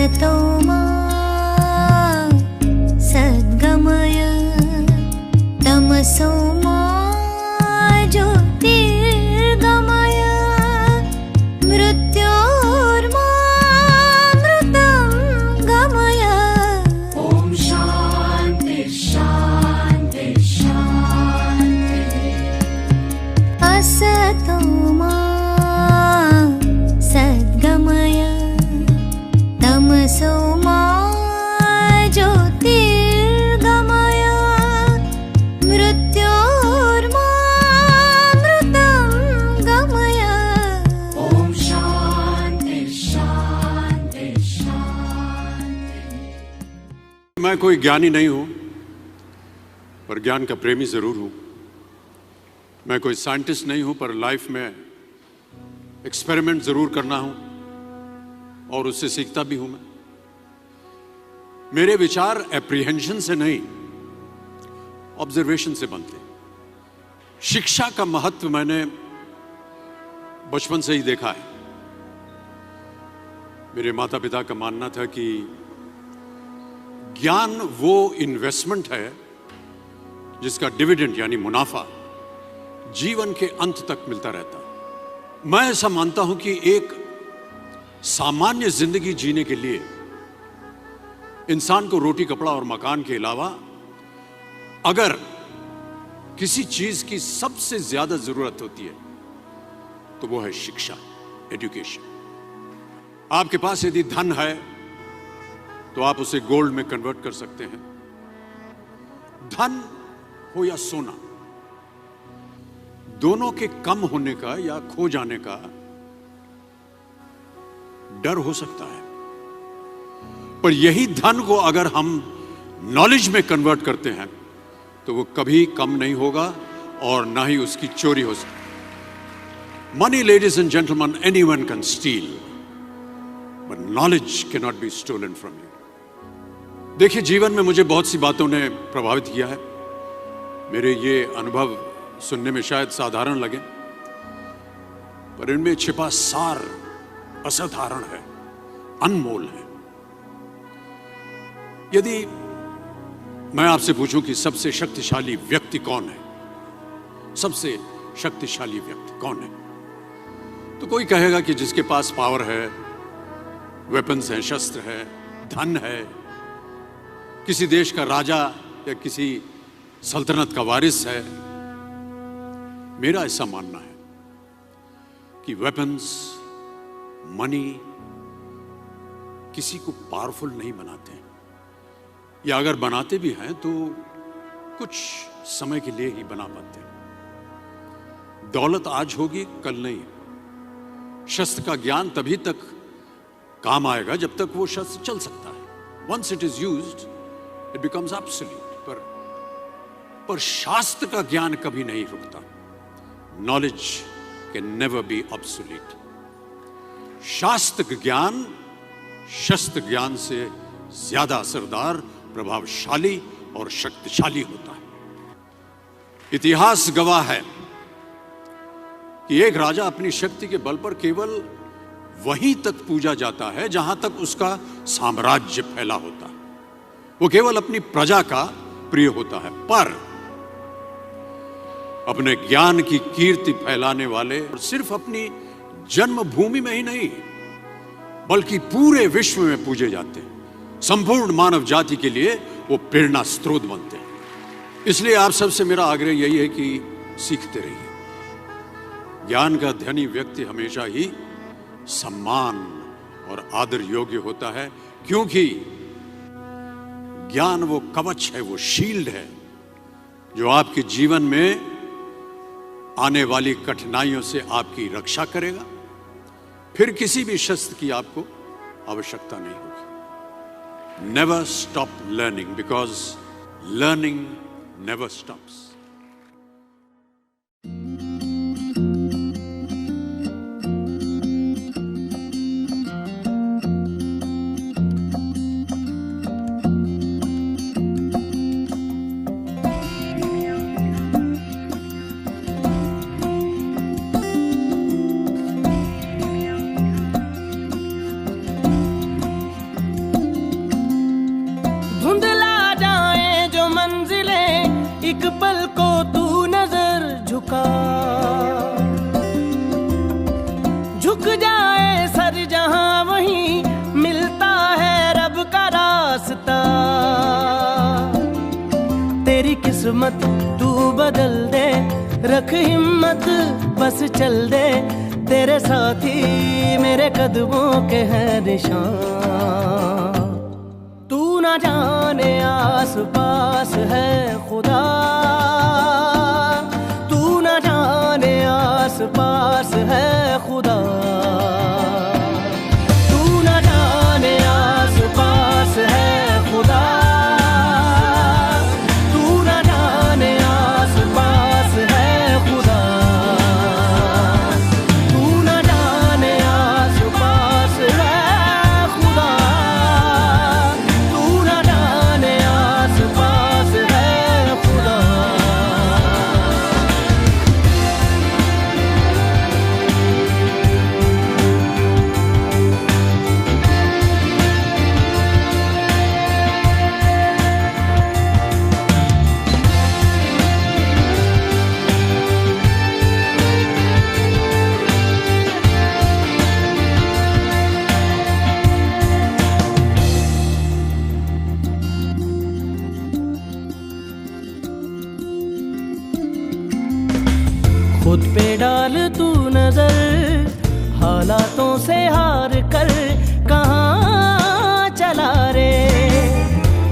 असतो मा सद्गमय तमसो मा ज्योतिर्गमय मृत्योर्मामृतं गमय। ॐ शान्ति शान्ति शान्ति। असतो मा सद्गमय तमसो मा ज्योतिर्गमय मृत्योर्मामृतं गमय। ॐ शान्ति शान्ति शान्ति। मैं कोई ज्ञानी नहीं हूं, पर ज्ञान का प्रेमी जरूर हूं। मैं कोई साइंटिस्ट नहीं हूं, पर लाइफ में एक्सपेरिमेंट जरूर करना हूं और उससे सीखता भी हूं। मेरे विचार एप्रीहेंशन से नहीं, ऑब्जर्वेशन से बनते हैं। शिक्षा का महत्व मैंने बचपन से ही देखा है। मेरे माता पिता का मानना था कि ज्ञान वो इन्वेस्टमेंट है जिसका डिविडेंड यानी मुनाफा जीवन के अंत तक मिलता रहता है। मैं ऐसा मानता हूं कि एक सामान्य जिंदगी जीने के लिए इंसान को रोटी कपड़ा और मकान के अलावा अगर किसी चीज की सबसे ज्यादा जरूरत होती है तो वो है शिक्षा, एजुकेशन। आपके पास यदि धन है तो आप उसे गोल्ड में कन्वर्ट कर सकते हैं। धन हो या सोना, दोनों के कम होने का या खो जाने का डर हो सकता है, पर यही धन को अगर हम नॉलेज में कन्वर्ट करते हैं तो वो कभी कम नहीं होगा और ना ही उसकी चोरी हो सकती। Money, ladies and gentleman, anyone can steal, but knowledge can not be stolen from you. देखिए, जीवन में मुझे बहुत सी बातों ने प्रभावित किया है। मेरे ये अनुभव सुनने में शायद साधारण लगे, पर इनमें छिपा सार असाधारण है, अनमोल है। यदि मैं आपसे पूछूं कि सबसे शक्तिशाली व्यक्ति कौन है, सबसे शक्तिशाली व्यक्ति कौन है, तो कोई कहेगा कि जिसके पास पावर है, वेपन्स हैं, शस्त्र है, धन है, किसी देश का राजा या किसी सल्तनत का वारिस है। मेरा ऐसा मानना है कि वेपन्स, मनी किसी को पावरफुल नहीं बनाते, या अगर बनाते भी हैं तो कुछ समय के लिए ही बना पाते हैं। दौलत आज होगी, कल नहीं। शस्त्र का ज्ञान तभी तक काम आएगा जब तक वो शस्त्र चल सकता है। Once it is used it becomes absolute. पर शास्त्र का ज्ञान कभी नहीं रुकता। Knowledge can never be obsolete. शास्त्र ज्ञान शस्त्र ज्ञान से ज्यादा असरदार, प्रभावशाली और शक्तिशाली होता है। इतिहास गवाह है कि एक राजा अपनी शक्ति के बल पर केवल वहीं तक पूजा जाता है जहां तक उसका साम्राज्य फैला होता है। वो केवल अपनी प्रजा का प्रिय होता है, पर अपने ज्ञान की कीर्ति फैलाने वाले और सिर्फ अपनी जन्मभूमि में ही नहीं बल्कि पूरे विश्व में पूजे जाते हैं। संपूर्ण मानव जाति के लिए वो प्रेरणा स्रोत बनते हैं। इसलिए आप सबसे मेरा आग्रह यही है कि सीखते रहिए। ज्ञान का धनी व्यक्ति हमेशा ही सम्मान और आदर योग्य होता है, क्योंकि ज्ञान वो कवच है, वो शील्ड है जो आपके जीवन में आने वाली कठिनाइयों से आपकी रक्षा करेगा। फिर किसी भी शस्त्र की आपको आवश्यकता नहीं होगी। Never stop learning, because learning never stops. पल को तू नजर झुका, झुक जाए सर जहां वहीं मिलता है रब का रास्ता। तेरी किस्मत तू बदल दे, रख हिम्मत बस चल दे, तेरे साथी मेरे कदमों के हैं निशान। तू ना जाने आस पास है खुदा, तू ना जाने आस पास है खुदा, तू ना जाने आस पास है खुदा, तू ना जाने आस पास है खुदा, तू ना जाने आस पास है खुदा, तू ना जाने आस पास है खुदा। खुद पे डाल तू नजर, हालातों से हार कर कहाँ चला रे।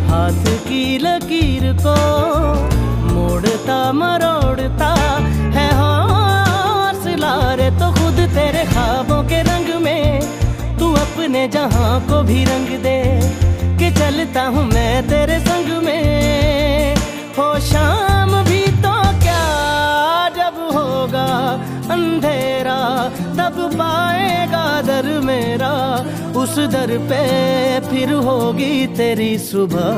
हाथ की लकीर को मोड़ता मरोड़ता है हौसला रे। तो खुद तेरे ख्वाबों के रंग में तू अपने जहां को भी रंग दे, कि चलता हूँ मैं तेरे संग में। हो शाम भी तो क्या, जब होगा अंधेरा तब पाएगा दर मेरा, उस दर पे फिर होगी तेरी सुबह।